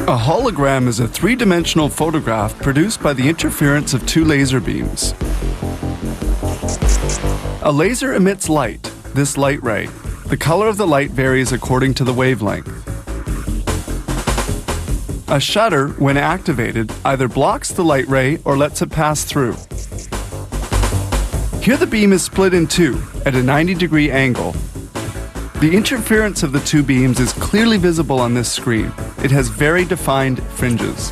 A hologram is a three-dimensional photograph produced by the interference of two laser beams. A laser emits light, this light ray. The color of the light varies according to the wavelength. A shutter, when activated, either blocks the light ray or lets it pass through. Here the beam is split in two at a 90-degree angle. The interference of the two beams is clearly visible on this screen. It has very defined fringes.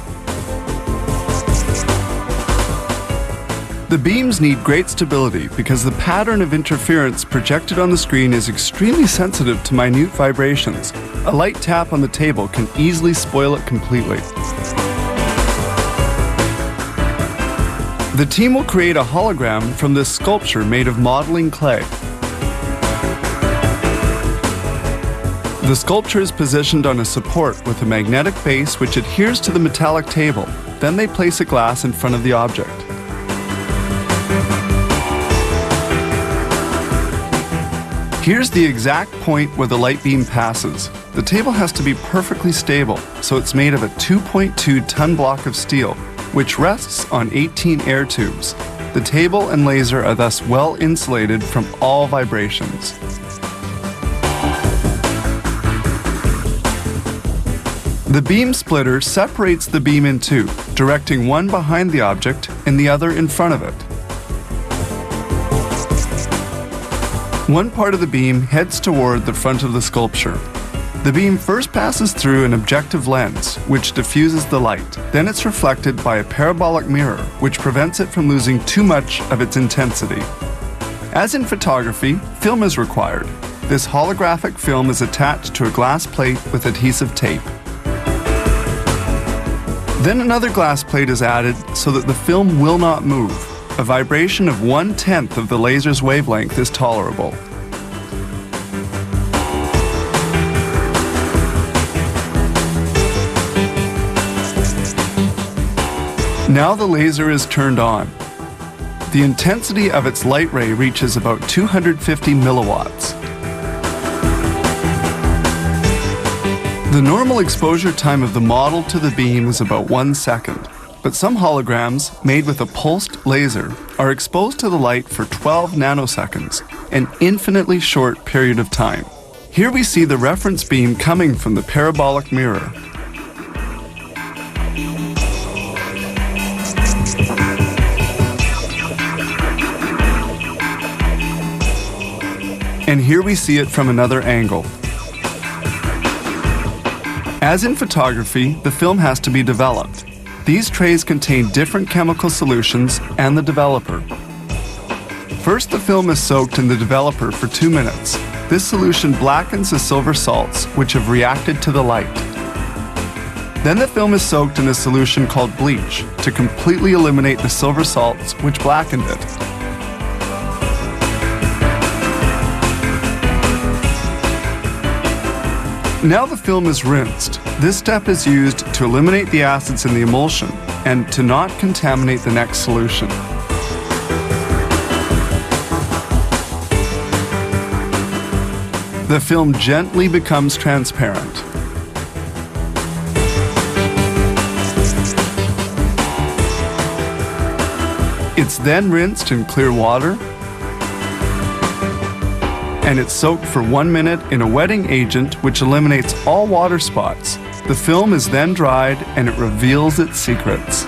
The beams need great stability because the pattern of interference projected on the screen is extremely sensitive to minute vibrations. A light tap on the table can easily spoil it completely. The team will create a hologram from this sculpture made of modeling clay. The sculpture is positioned on a support with a magnetic base which adheres to the metallic table. Then they place a glass in front of the object. Here's the exact point where the light beam passes. The table has to be perfectly stable, so it's made of a 2.2-ton block of steel, which rests on 18 air tubes. The table and laser are thus well insulated from all vibrations. The beam splitter separates the beam in two, directing one behind the object and the other in front of it. One part of the beam heads toward the front of the sculpture. The beam first passes through an objective lens, which diffuses the light. Then it's reflected by a parabolic mirror, which prevents it from losing too much of its intensity. As in photography, film is required. This holographic film is attached to a glass plate with adhesive tape. Then another glass plate is added so that the film will not move. A vibration of 1/10 of the laser's wavelength is tolerable. Now the laser is turned on. The intensity of its light ray reaches about 250 milliwatts. The normal exposure time of the model to the beam is about 1 second, but some holograms, made with a pulsed laser, are exposed to the light for 12 nanoseconds, an infinitely short period of time. Here we see the reference beam coming from the parabolic mirror. And here we see it from another angle. As in photography, the film has to be developed. These trays contain different chemical solutions and the developer. First, the film is soaked in the developer for 2 minutes. This solution blackens the silver salts, which have reacted to the light. Then the film is soaked in a solution called bleach to completely eliminate the silver salts, which blackened it. Now the film is rinsed. This step is used to eliminate the acids in the emulsion and to not contaminate the next solution. The film gently becomes transparent. It's then rinsed in clear water, and it's soaked for 1 minute in a wetting agent which eliminates all water spots. The film is then dried and it reveals its secrets.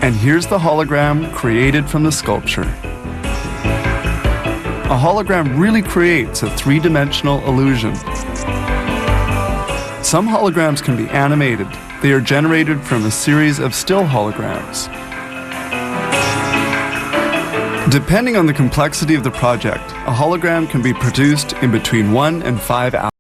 And here's the hologram created from the sculpture. A hologram really creates a three-dimensional illusion. Some holograms can be animated. They are generated from a series of still holograms. Depending on the complexity of the project, a hologram can be produced in between 1 and 5 hours.